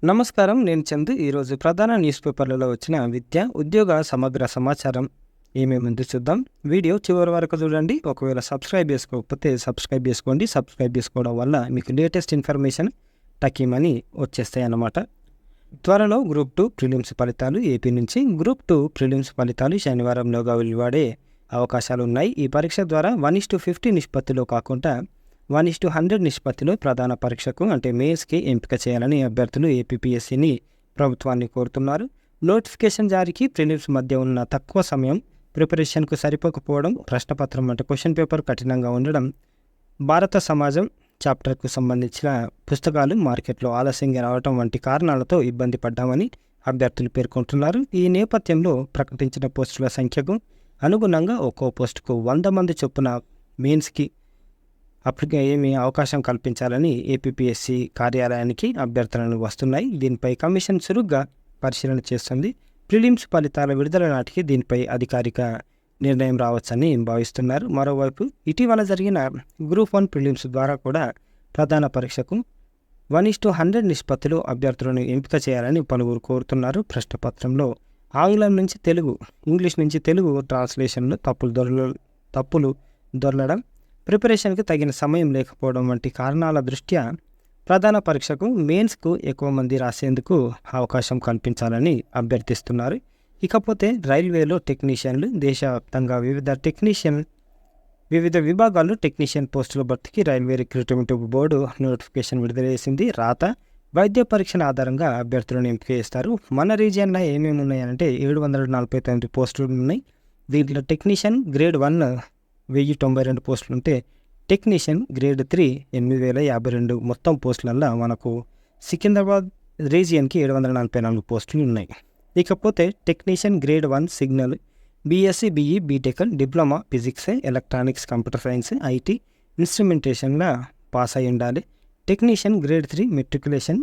నమస్కారం. నేను చందు. ఈరోజు ప్రధాన న్యూస్ పేపర్లలో వచ్చిన విద్య, ఉద్యోగ సమగ్ర సమాచారం ఏమేముందో చూద్దాం. వీడియో చివరి వరకు చూడండి. ఒకవేళ సబ్స్క్రైబ్ చేసుకోకపోతే సబ్స్క్రైబ్ చేసుకోండి. సబ్స్క్రైబ్ చేసుకోవడం వల్ల మీకు లేటెస్ట్ ఇన్ఫర్మేషన్ టకీమని వచ్చేస్తాయి అన్నమాట. త్వరలో గ్రూప్ 2 ప్రిలిమ్స్ ఫలితాలు ఏపీ నుంచి. గ్రూప్ 2 ప్రిలిమ్స్ ఫలితాలు శనివారంలోగా వెలువడే అవకాశాలు ఉన్నాయి. ఈ పరీక్ష ద్వారా 1:50 నిష్పత్తిలో కాకుండా 1:100 నిష్పత్తిలో ప్రధాన పరీక్షకు అంటే మెయిన్స్కి ఎంపిక చేయాలని అభ్యర్థులు ఏపీపీఎస్సీని ప్రభుత్వాన్ని కోరుతున్నారు. నోటిఫికేషన్ జారీకి ప్రిలిమ్స్ మధ్య ఉన్న తక్కువ సమయం, ప్రిపరేషన్కు సరిపోకపోవడం, ప్రశ్నపత్రం అంటే క్వశ్చన్ పేపర్ కఠినంగా ఉండడం, భారత సమాజం చాప్టర్కు సంబంధించిన పుస్తకాలు మార్కెట్లో ఆలస్యంగా రావడం వంటి కారణాలతో ఇబ్బంది పడ్డామని అభ్యర్థులు పేర్కొంటున్నారు. ఈ నేపథ్యంలో ప్రకటించిన పోస్టుల సంఖ్యకు అనుగుణంగా ఒక్కో పోస్టుకు 100 మంది చొప్పున మెయిన్స్కి ఏమీ అవకాశం కల్పించాలని ఏపీపీఎస్సీ కార్యాలయానికి అభ్యర్థనలు వస్తున్నాయి. దీనిపై కమిషన్ చురుగ్గా పరిశీలన చేస్తుంది. ప్రిలిమ్స్ ఫలితాల విడుదల నాటికి దీనిపై అధికారిక నిర్ణయం రావచ్చని భావిస్తున్నారు. మరోవైపు ఇటీవల జరిగిన గ్రూప్ 1 ప్రిలిమ్స్ ద్వారా కూడా ప్రధాన పరీక్షకు 1:100 నిష్పత్తిలో అభ్యర్థులను ఎంపిక చేయాలని పలువురు కోరుతున్నారు. ప్రశ్నపత్రంలో ఆంగ్లం నుంచి తెలుగు, ఇంగ్లీష్ నుంచి తెలుగు ట్రాన్స్లేషన్లో తప్పులు దొరలడం, ప్రిపరేషన్కి తగిన సమయం లేకపోవడం వంటి కారణాల దృష్ట్యా ప్రధాన పరీక్షకు మెయిన్స్కు ఎక్కువ మంది రాసేందుకు అవకాశం కల్పించాలని అభ్యర్థిస్తున్నారు. ఇకపోతే రైల్వేలో టెక్నీషియన్లు దేశవ్యాప్తంగా వివిధ విభాగాల్లో టెక్నీషియన్ పోస్టుల భర్తీకి రైల్వే రిక్రూట్మెంట్ బోర్డు నోటిఫికేషన్ విడుదల చేసింది. రాత, వైద్య పరీక్షల ఆధారంగా అభ్యర్థులను ఎంపిక చేస్తారు. మన రీజియన్లో ఏమేమి ఉన్నాయంటే 749 పోస్టులు ఉన్నాయి. దీంట్లో టెక్నీషియన్ గ్రేడ్ 1 1092 పోస్టులు ఉంటే టెక్నీషియన్ గ్రేడ్ 3 8052 మొత్తం పోస్టులల్లో మనకు సికింద్రాబాద్ రీజియన్కి 744 పోస్టులు ఉన్నాయి. ఇకపోతే technician grade 1 signal, BSc, BE, BTech, diploma physics, electronics, computer science, IT, ఇన్స్ట్రుమెంటేషన్లో పాస్ అయి ఉండాలి. Technician grade 3 matriculation,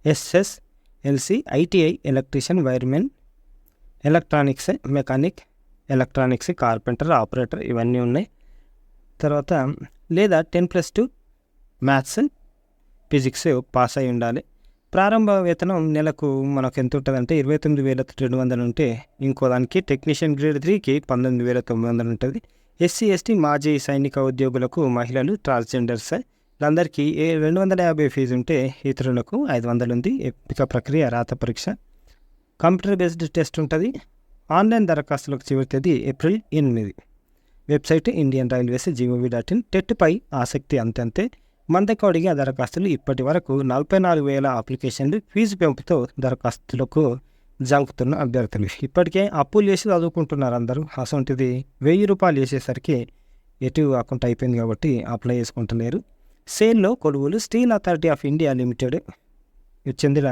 SSLC, ITI, electrician, wiremen, electronics, mechanic, electronics, carpenter, operator ఇవన్నీ ఉన్నాయి. తర్వాత లేదా 10+2 మ్యాథ్స్, ఫిజిక్స్ పాస్ అయి ఉండాలి. ప్రారంభ వేతనం నెలకు మనకు ఎంత ఉంటుందంటే 29,200 ఉంటే ఇంకో దానికి టెక్నీషియన్ గ్రేడ్ 3కి 19,900 ఉంటుంది. ఎస్సీ, ఎస్టీ, మాజీ సైనిక ఉద్యోగులకు, మహిళలు, ట్రాన్స్జెండర్స్ అందరికీ 250 ఫీజు ఉంటే ఇతరులకు 500 ఉంది. ఎంపిక ప్రక్రియ రాత పరీక్ష, కంప్యూటర్ బేస్డ్ టెస్ట్ ఉంటుంది. ఆన్లైన్ దరఖాస్తులకు చివరి తేదీ April 8. Website Indian railways gov.in. టెట్పై ఆసక్తి అంతంతే. మందకు అడిగే దరఖాస్తులు ఇప్పటి వరకు 44,000 అప్లికేషన్లు. ఫీజు పెంపుతో దరఖాస్తులకు జంకుతున్న అభ్యర్థులు. ఇప్పటికే అప్పులు చేసి చదువుకుంటున్నారు అందరూ. అసొంటిది 1,000 రూపాయలు చేసేసరికి ఎటు అకౌంట్ అయిపోయింది కాబట్టి అప్లై చేసుకుంటలేరు. సేల్లో కొలువులు. Steel authority of India limited చెందిన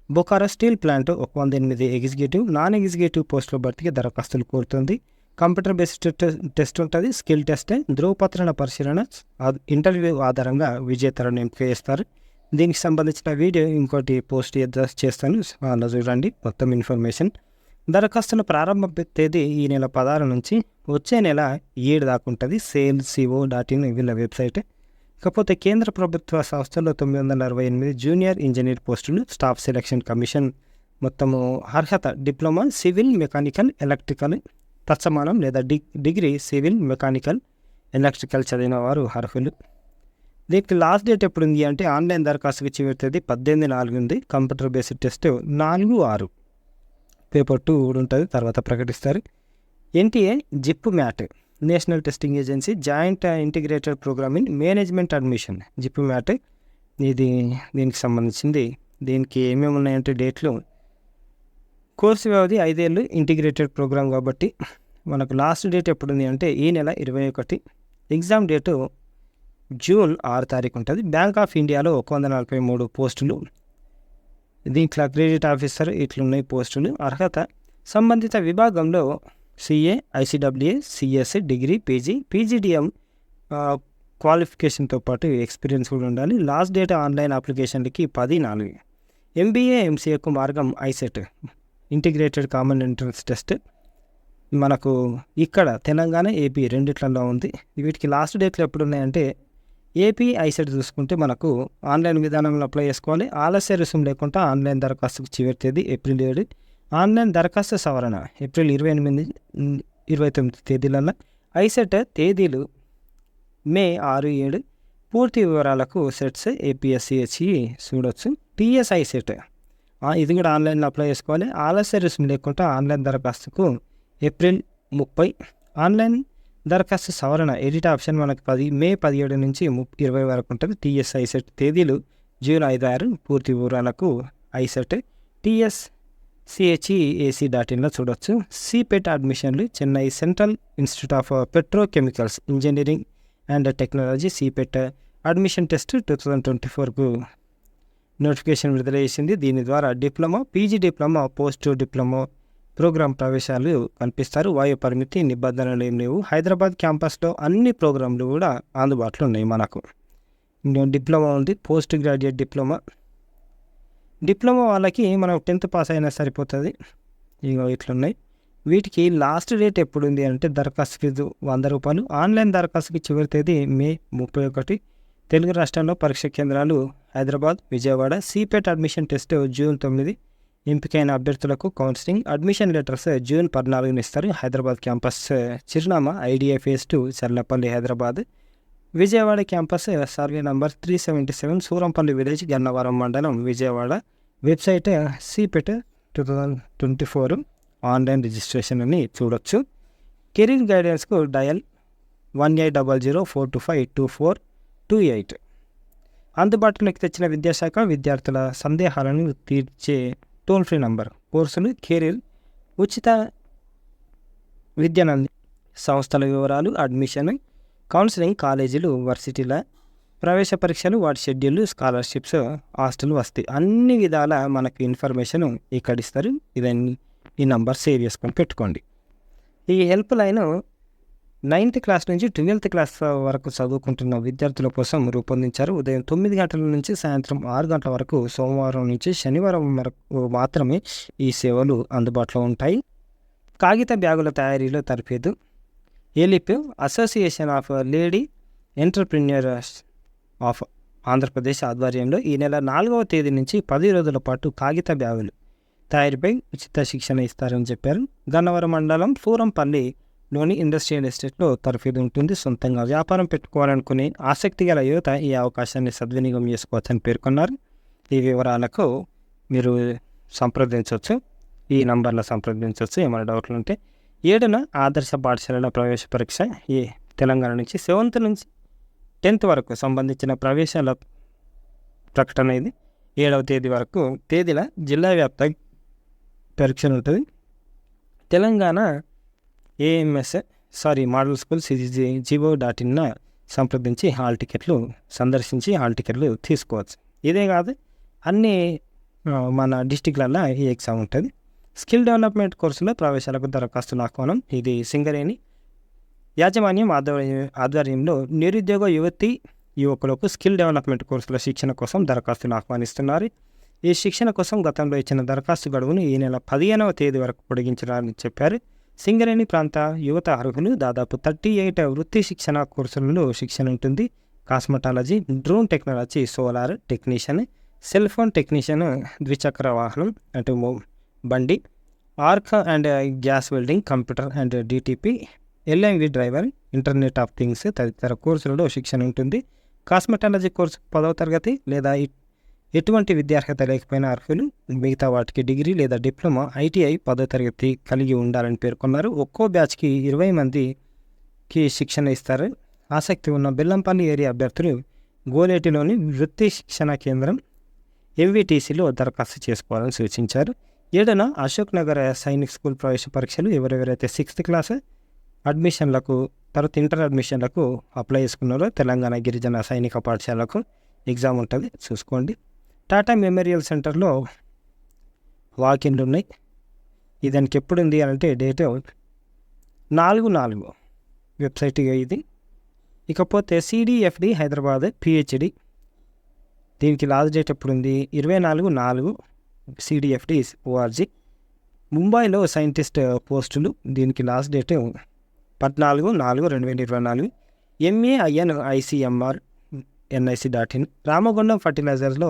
Bokaro steel plant 108 executive, non executive పోస్టుల భర్తీకి దరఖాస్తులు కోరుతుంది. కంప్యూటర్ బేస్డ్ టెస్ట్ ఉంటుంది. స్కిల్ టెస్ట్, ధృవపత్రాల పరిశీలన, ఇంటర్వ్యూ ఆధారంగా విజేతలను ఎంపిక చేస్తారు. దీనికి సంబంధించిన వీడియో ఇంకోటి పోస్ట్ చేస్తాను, అలా చూడండి మొత్తం ఇన్ఫర్మేషన్. దరఖాస్తుల ప్రారంభ తేదీ ఈ నెల 16 నుంచి వచ్చే నెల 7 దాకా ఉంటుంది. sales.co.in వీళ్ళ వెబ్సైట్. ఇకపోతే కేంద్ర ప్రభుత్వ సంస్థల్లో 968 జూనియర్ ఇంజనీర్ పోస్టులు. స్టాఫ్ సెలక్షన్ కమిషన్ మొత్తము అర్హత డిప్లొమా సివిల్, మెకానికల్, ఎలక్ట్రికల్ తత్సమానం లేదా డిగ్రీ సివిల్, మెకానికల్, ఎలక్ట్రికల్ చదివిన వారు అర్హులు. దీనికి లాస్ట్ డేట్ ఎప్పుడు ఉంది అంటే ఆన్లైన్ దరఖాస్తుకి చివరి తేదీ 18/4 ఉంది. Computer based test 4/6. పేపర్ 2 కూడా ఉంటుంది, తర్వాత ప్రకటిస్తారు. NTA JIPMAT, national testing agency, joint integrated programme in management admission, JIPMAT దీనికి సంబంధించింది. దీనికి ఏమేమి ఉన్నాయంటే డేట్లు, కోర్సు వ్యవధి 5 ఏళ్ళు, ఇంటిగ్రేటెడ్ ప్రోగ్రామ్ కాబట్టి మనకు లాస్ట్ డేట్ ఎప్పుడు ఉంది అంటే ఈ నెల 21. ఎగ్జామ్ డేటు జూన్ 6 ఉంటుంది. బ్యాంక్ ఆఫ్ ఇండియాలో 143 పోస్టులు. దీంట్లో క్రెడిట్ ఆఫీసర్ ఇట్లున్నాయి పోస్టులు. అర్హత సంబంధిత విభాగంలో CA, ICWA, CSC, degree, PG, PGDM క్వాలిఫికేషన్తో పాటు ఎక్స్పీరియన్స్ కూడా ఉండాలి. లాస్ట్ డేట్ ఆన్లైన్ అప్లికేషన్లకి 10/4. ఎంబీఏ, ఎంసీఏకు మార్గం ICET, integrated common entrance test మనకు ఇక్కడ తెలంగాణ, ఏపీ రెండిట్లలో ఉంది. వీటికి లాస్ట్ డేట్లు ఎప్పుడు ఉన్నాయంటే ఏపీ ఐసెట్ చూసుకుంటే మనకు ఆన్లైన్ విధానంలో అప్లై చేసుకోవాలి. ఆలస్య రుసుము లేకుండా ఆన్లైన్ దరఖాస్తుకు చివరి తేదీ ఏప్రిల్ 7. ఆన్లైన్ దరఖాస్తు సవరణ ఏప్రిల్ 28, 29 తేదీలలో. ఐసెట్ తేదీలు మే 6, 7. పూర్తి వివరాలకు సెట్స్ ఏపీఎస్సిహెచ్ఈ చూడొచ్చు. టీఎస్ ఐసెట్ ఇది కూడా ఆన్లైన్లో అప్లై చేసుకోవాలి. ఆలస్య రుసుము లేకుండా ఆన్లైన్ దరఖాస్తుకు ఏప్రిల్ 30. ఆన్లైన్ దరఖాస్తు సవరణ ఎడిట్ ఆప్షన్ మనకు మే 17 నుంచి 20 వరకు ఉంటుంది. టీఎస్ ఐసెట్ తేదీలు జూన్ 5, 6. పూర్తి వివరాలకు ఐసెట్ TSCHEAC.inలో చూడవచ్చు. సిపెట్ అడ్మిషన్లు Chennai central institute of petrochemicals engineering and technology CIPET admission test 2024కు నోటిఫికేషన్ విడుదల చేసింది. దీని ద్వారా diploma, PG diploma, post diploma programme ప్రవేశాలు కనిపిస్తారు. వాయు పరిమితి నిబంధనలు ఏం లేవు. హైదరాబాద్ క్యాంపస్లో అన్ని ప్రోగ్రాంలు కూడా అందుబాటులో ఉన్నాయి. మనకు డిప్లొమా ఉంది, పోస్ట్ గ్రాడ్యుయేట్ డిప్లొమా వాళ్ళకి మనం 10th పాస్ అయినా సరిపోతుంది. ఇక ఇట్లున్నాయి. వీటికి లాస్ట్ డేట్ ఎప్పుడు ఉంది అంటే దరఖాస్తు ఫీజు 100 రూపాయలు. ఆన్లైన్ దరఖాస్తుకి చివరి తేదీ మే 31. తెలుగు రాష్ట్రాల్లో పరీక్ష కేంద్రాలు Hyderabad, Vijayawada. CIPET admission test June 9. ఎంపికైన అభ్యర్థులకు కౌన్సిలింగ్. అడ్మిషన్ లెటర్స్ జూన్ 14 ఇస్తారు. హైదరాబాద్ క్యాంపస్ చిరునామా IDI phase 2 Cherlapally Hyderabad. Vijayawada campus survey number 377 Surampalli village Gannavaram మండలం Vijayawada. Website CIPET 2024 online registration అని చూడొచ్చు. కెరీర్ గైడెన్స్కు డయల్ 1800-425-2428. అందుబాటులోకి తెచ్చిన విద్యాశాఖ విద్యార్థుల సందేహాలను తీర్చే టోల్ ఫ్రీ నంబర్. కోర్సులు, కెరీర్, ఉచిత విద్యనంది సంస్థల వివరాలు, అడ్మిషన్, కౌన్సిలింగ్, కాలేజీలు, వర్సిటీల ప్రవేశ పరీక్షలు, వాటి షెడ్యూల్, స్కాలర్షిప్స్, హాస్టల్ వసతి అన్ని విధాల మనకు ఇన్ఫర్మేషన్ ఇక్కడ ఇస్తారు. ఇదన్నీ ఈ నంబర్ సేవ్ చేసుకొని పెట్టుకోండి. ఈ హెల్ప్ లైన్ 9th క్లాస్ నుంచి 12th క్లాస్ వరకు చదువుకుంటున్న విద్యార్థుల కోసం రూపొందించారు. ఉదయం 9 గంటల నుంచి సాయంత్రం 6 గంటల వరకు సోమవారం నుంచి శనివారం వరకు మాత్రమే ఈ సేవలు అందుబాటులో ఉంటాయి. కాగిత బ్యాగుల తయారీలో తర్ఫీదు. ఎలిప్ association of lady entrepreneurs of Andhra Pradesh ఆధ్వర్యంలో ఈ నెల 4వ తేదీ నుంచి 10 రోజుల పాటు కాగిత బ్యాగులు తయారీపై ఉచిత శిక్షణ ఇస్తారని చెప్పారు. గన్నవరం మండలం సూరంపల్లిలోని ఇండస్ట్రియల్ ఎస్టేట్లో తర్ఫీదు ఉంటుంది. సొంతంగా వ్యాపారం పెట్టుకోవాలనుకునే ఆసక్తి గల యువత ఈ అవకాశాన్ని సద్వినియోగం చేసుకోవచ్చని పేర్కొన్నారు. ఈ వివరాలకు మీరు సంప్రదించవచ్చు, ఈ నంబర్లో సంప్రదించవచ్చు ఏమైనా డౌట్లు ఉంటే. 7న ఆదర్శ పాఠశాలల ప్రవేశ పరీక్ష ఈ తెలంగాణ నుంచి 7th నుంచి 10th వరకు సంబంధించిన ప్రవేశాల ప్రకటన ఇది 7వ తేదీ వరకు తేదీల జిల్లా వ్యాప్త పరీక్షలు ఉంటుంది. తెలంగాణ మోడల్ స్కూల్ CGO.in సంప్రదించి సందర్శించి హాల్ టికెట్లు తీసుకోవచ్చు. ఇదే కాదు అన్ని మన డిస్టిక్లలో ఈ ఎగ్జామ్ ఉంటుంది. స్కిల్ డెవలప్మెంట్ కోర్సులో ప్రవేశాలకు దరఖాస్తుల ఆహ్వానం. ఇది సింగరేణి యాజమాన్యం ఆధ్వర్యంలో నిరుద్యోగ యువకులకు స్కిల్ డెవలప్మెంట్ కోర్సుల శిక్షణ కోసం దరఖాస్తులు ఆహ్వానిస్తున్నారు. ఈ శిక్షణ కోసం గతంలో ఇచ్చిన దరఖాస్తు గడువును ఈ నెల 15వ తేదీ వరకు పొడిగించారని చెప్పారు. సింగరేణి ప్రాంత యువత అర్హులు. దాదాపు 38 వృత్తి శిక్షణ కోర్సులలో శిక్షణ ఉంటుంది. Cosmetology, drone technology, solar technician, cell phone technician, ద్విచక్ర వాహనం అంటే బండి, arc and gas welding, computer and DTP, LMV driver, internet of things తదితర కోర్సులలో శిక్షణ ఉంటుంది. కాస్మెటాలజీ కోర్సు 10వ తరగతి లేదా ఎటువంటి విద్యార్హత లేకపోయినా అర్హులు. మిగతా వాటికి డిగ్రీ లేదా డిప్లొమా, ITI 10వ తరగతి కలిగి ఉండాలని పేర్కొన్నారు. ఒక్కో బ్యాచ్కి 20 మందికి శిక్షణ ఇస్తారు. ఆసక్తి ఉన్న బెల్లంపల్లి ఏరియా అభ్యర్థులు గోలేటిలోని వృత్తి శిక్షణ కేంద్రం MVTCలో దరఖాస్తు చేసుకోవాలని సూచించారు. 7న అశోక్ నగర్ సైనిక్ స్కూల్ ప్రవేశ పరీక్షలు. ఎవరెవరైతే 6th క్లాస్ అడ్మిషన్లకు తర్వాత ఇంటర్ అడ్మిషన్లకు అప్లై చేసుకున్నారో తెలంగాణ గిరిజన సైనిక పాఠశాలకు ఎగ్జామ్ ఉంటుంది, చూసుకోండి. టాటా మెమోరియల్ సెంటర్లో వాకిన్లు ఉన్నాయి. దానికి ఎప్పుడు ఉంది అంటే డేట్ 4/4 వెబ్సైట్ ఇది. ఇకపోతే CDFD హైదరాబాద్ PhD దీనికి లాస్ట్ డేట్ ఎప్పుడు ఉంది 24/4 CDFD.org. ముంబైలో సైంటిస్ట్ పోస్టులు దీనికి last date 14/4/2024. MAIN ICMR NIC.in. Ramagundam ఫర్టిలైజర్స్లో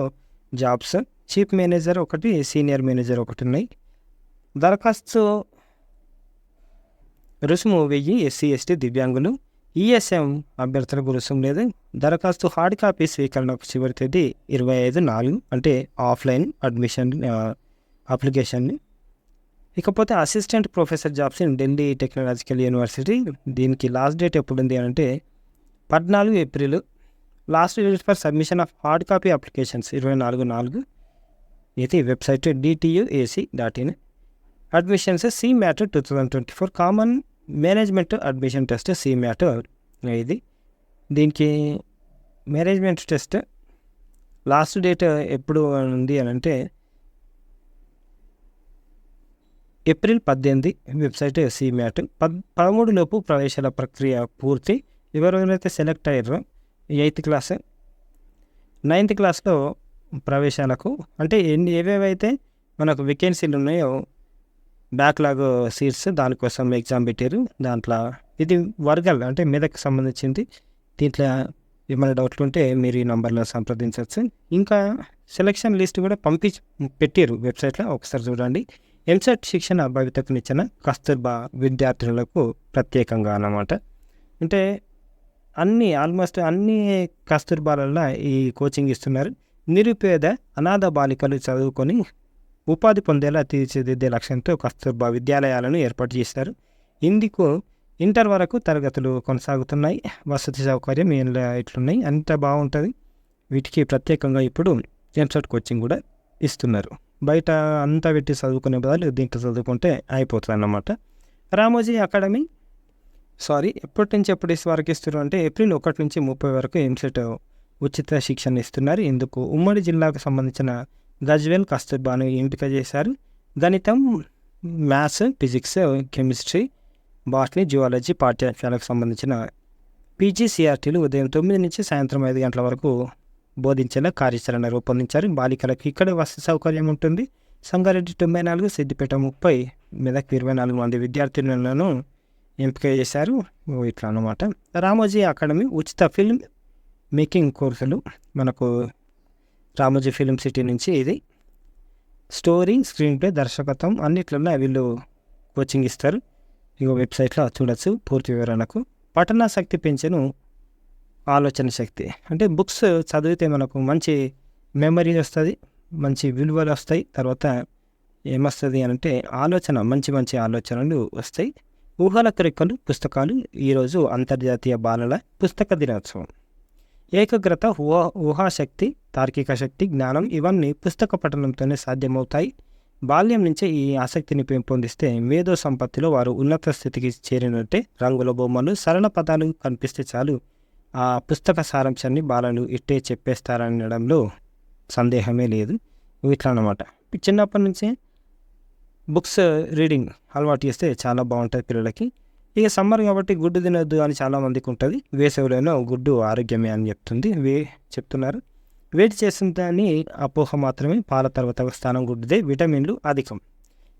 జాబ్స్ చీఫ్ మేనేజర్ ఒకటి, సీనియర్ మేనేజర్ ఒకటి ఉన్నాయి. దరఖాస్తు రుసుము 1000 SC/ST దివ్యాంగులు. ESM అభ్యర్థులకు రుసుము లేదు. దరఖాస్తు హార్డ్ కాపీ స్వీకరణకు చివరి తేదీ 25/4 అంటే ఆఫ్లైన్ అడ్మిషన్ అప్లికేషన్ని. ఇకపోతే assistant professor jobs in Delhi technological university, దీనికి లాస్ట్ డేట్ ఎప్పుడు ఉంది అంటే 14 April. Last date for submission of hard copy applications 24/4. ఇది website DTUAC.in. Admissions CMAT 2024 common management admission test CMAT. ఇది దీనికి మేనేజ్మెంట్ టెస్ట్ లాస్ట్ డేట్ ఎప్పుడు ఉంది అని అంటే ఏప్రిల్ 18. Website CMAT. 13 లోపు ప్రవేశాల ప్రక్రియ పూర్తి. ఎవరైతే సెలెక్ట్ అయ్యారో 8th క్లాస్ 9th క్లాస్లో ప్రవేశాలకు అంటే ఏవేవైతే మనకు వేకెన్సీలు ఉన్నాయో బ్యాక్లాగ్ సీట్స్ దానికోసం ఎగ్జామ్ పెట్టారు. దాంట్లో ఇది వర్గాలు అంటే మెదక్కి సంబంధించింది. దీంట్లో ఏమైనా డౌట్లు ఉంటే మీరు ఈ నంబర్లో సంప్రదించవచ్చు. ఇంకా సెలక్షన్ లిస్ట్ కూడా పెట్టారు వెబ్సైట్లో, ఒకసారి చూడండి. ఎంసెట్ శిక్షణ భవితకునిచ్చిన కస్తూర్బా విద్యార్థులకు ప్రత్యేకంగా అన్నమాట. అంటే ఆల్మోస్ట్ అన్ని కస్తూర్బాలలో ఈ కోచింగ్ ఇస్తున్నారు. నిరుపేద అనాథ బాలికలు చదువుకొని ఉపాధి పొందేలా తీర్చిదిద్దే లక్ష్యంతో కస్తూర్బా విద్యాలయాలను ఏర్పాటు చేశారు. ఇందుకు ఇంటర్ వరకు తరగతులు కొనసాగుతున్నాయి. వసతి సౌకర్యం ఇట్లున్నాయి, అంత బాగుంటుంది. వీటికి ప్రత్యేకంగా ఇప్పుడు ఎంసెట్ కోచింగ్ కూడా ఇస్తున్నారు. బయట అంతా పెట్టి చదువుకునే బదులు దీంట్లో చదువుకుంటే అయిపోతుంది అన్నమాట. రామోజీ అకాడమీ ఎప్పటి నుంచి ఎప్పుడు వరకు ఇస్తున్నారు అంటే ఏప్రిల్ 1 నుంచి 30 వరకు ఎంసెట్ ఉచిత శిక్షణ ఇస్తున్నారు. ఇందుకు ఉమ్మడి జిల్లాకు సంబంధించిన గజ్వేల్ కస్తూర్బాను ఎంపిక చేశారు. గణితం, maths, physics, chemistry, botany, zoology పాఠ్యాంశాలకు సంబంధించిన PGCRTలు ఉదయం 9 నుంచి సాయంత్రం 5 గంటల వరకు బోధించేలా కార్యాచరణ రూపొందించారు. బాలికలకు ఇక్కడ వసతి సౌకర్యం ఉంటుంది. సంగారెడ్డి 94, సిద్దిపేట 30, మెదక్ 24 మంది విద్యార్థులను ఎంపిక చేశారు. ఇట్లా అన్నమాట. రామోజీ అకాడమీ ఉచిత ఫిల్మ్ మేకింగ్ కోర్సులు మనకు రామోజీ ఫిల్మ్ సిటీ నుంచి ఇది స్టోరీ, స్క్రీన్ ప్లే, దర్శకత్వం అన్నిట్లలో వీళ్ళు కోచింగ్ ఇస్తారు. ఇక వెబ్సైట్లో చూడొచ్చు పూర్తి వివరణకు. పఠనాశక్తి పెంచెను ఆలోచన శక్తి. అంటే బుక్స్ చదివితే మనకు మంచి మెమరీ వస్తుంది, మంచి విలువలు వస్తాయి. తర్వాత ఏమొస్తుంది అంటే మంచి మంచి ఆలోచనలు వస్తాయి. ఊహలకు రెక్కలు పుస్తకాలు. ఈరోజు అంతర్జాతీయ బాలల పుస్తక దినోత్సవం. ఏకాగ్రత, ఊహాశక్తి, తార్కిక శక్తి, జ్ఞానం ఇవన్నీ పుస్తక పఠనంతోనే సాధ్యమవుతాయి. బాల్యం నుంచే ఈ ఆసక్తిని పెంపొందిస్తే మేధో సంపత్తిలో వారు ఉన్నత స్థితికి చేరినట్టే. రంగుల బొమ్మలు, సరళ పదాలు కనిపిస్తే చాలు ఆ పుస్తక సారాంశాన్ని బాలలు ఇట్టే చెప్పేస్తారనడంలో సందేహమే లేదు. ఇట్లా అన్నమాట. చిన్నప్పటి నుంచే బుక్స్ రీడింగ్ అలవాటు చేస్తే చాలా బాగుంటుంది పిల్లలకి. ఇక సమ్మర్ కాబట్టి గుడ్డు తినొద్దు అని చాలామందికి ఉంటుంది. వేసవిలోనో గుడ్డు ఆరోగ్యమే అని చెప్తున్నారు. వేడి చేస్తుందని అపోహ మాత్రమే. పాల తర్వాత స్థానం గుడ్డుదే. విటమిన్లు అధికం.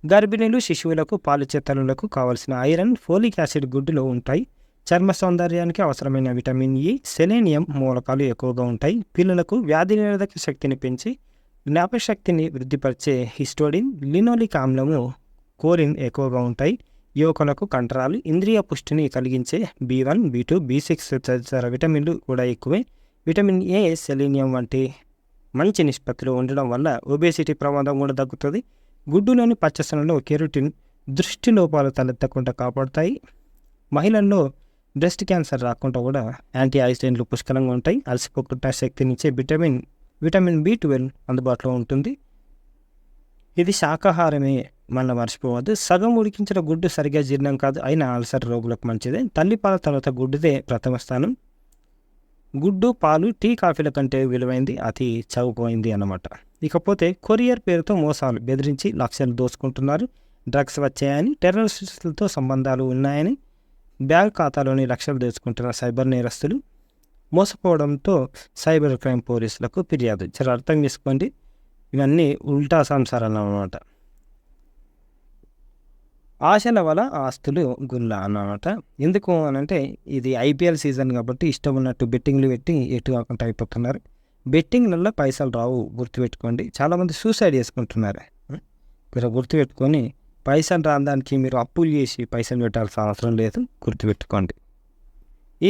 గర్భిణీలు, శిశువులకు, పాలిచ్చే తల్లులకు కావలసిన ఐరన్, ఫోలిక్ యాసిడ్ గుడ్డులో ఉంటాయి. చర్మ సౌందర్యానికి అవసరమైన విటమిన్ E, సెలేనియం మూలకాలు ఎక్కువగా ఉంటాయి. పిల్లలకు వ్యాధి నిరోధక శక్తిని పెంచి జ్ఞాపకశక్తిని వృద్ధిపరిచే హిస్టోడిన్, లినోలిక్ ఆమ్లము, కోరిన్ ఎక్కువగా ఉంటాయి. యువకులకు కండరాలు, ఇంద్రియ పుష్టిని కలిగించే B1, B2, B6 తదితర విటమిన్లు కూడా ఎక్కువే. విటమిన్ A, సెలీనియం వంటి మంచి నిష్పత్తిలో ఉండడం వల్ల ఒబేసిటీ ప్రమాదం కూడా తగ్గుతుంది. గుడ్డులోని పచ్చసనలో కెరోటిన్ దృష్టి లోపాలు తలెత్తకుండా కాపాడుతాయి. మహిళల్లో బ్రెస్ట్ క్యాన్సర్ రాకుండా కూడా యాంటీ ఆక్సిడెంట్లు పుష్కలంగా ఉంటాయి. అలసిపోకుండా శక్తినిచ్చే విటమిన్ B12 అందుబాటులో ఉంటుంది. ఇది శాకాహారమే, మళ్ళీ మర్చిపోవద్దు. సగం ఉడికించిన గుడ్డు సరిగా జీర్ణం కాదు, అయినా అల్సర్ రోగులకు మంచిదే. తల్లిపాల తర్వాత గుడ్డుదే ప్రథమ స్థానం. గుడ్డు, పాలు, టీ, కాఫీల కంటే విలువైంది, అతి చౌకైంది అన్నమాట. ఇకపోతే కొరియర్ పేరుతో మోసాలు బెదిరించి లక్షలు దోచుకుంటున్నారు. డ్రగ్స్ వచ్చాయని, టెర్రరిస్టులతో సంబంధాలు ఉన్నాయని బ్యాంక్ ఖాతాలోని లక్షలు దోచుకుంటున్న సైబర్ నేరస్తులు. మోసపోవడంతో సైబర్ క్రైమ్ పోలీసులకు ఫిర్యాదు. చాలా అర్థం చేసుకోండి, ఇవన్నీ ఉల్టా సంసారాలు అన్నమాట. ఆశల వల ఆస్తులు గుల్ల అన్నమాట. ఎందుకు అనంటే ఇది ఐపీఎల్ సీజన్ కాబట్టి ఇష్టం ఉన్నట్టు బెట్టింగ్లు పెట్టి ఎటు కాకుండా అయిపోతున్నారు. బెట్టింగ్లలో పైసలు రావు గుర్తుపెట్టుకోండి. చాలామంది సూసైడ్ చేసుకుంటున్నారు. మీరు గుర్తుపెట్టుకొని పైసలు రాని దానికి మీరు అప్పులు చేసి పైసలు పెట్టాల్సిన అవసరం లేదు, గుర్తుపెట్టుకోండి.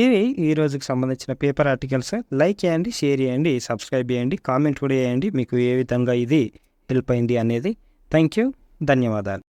ఇవి ఈ రోజుకి సంబంధించిన పేపర్ ఆర్టికల్స్. లైక్ చేయండి, షేర్ చేయండి, సబ్స్క్రైబ్ చేయండి, కామెంట్ కూడా చేయండి మీకు ఏ విధంగా ఇది హెల్ప్ అయింది అనేది. థ్యాంక్ యూ, ధన్యవాదాలు.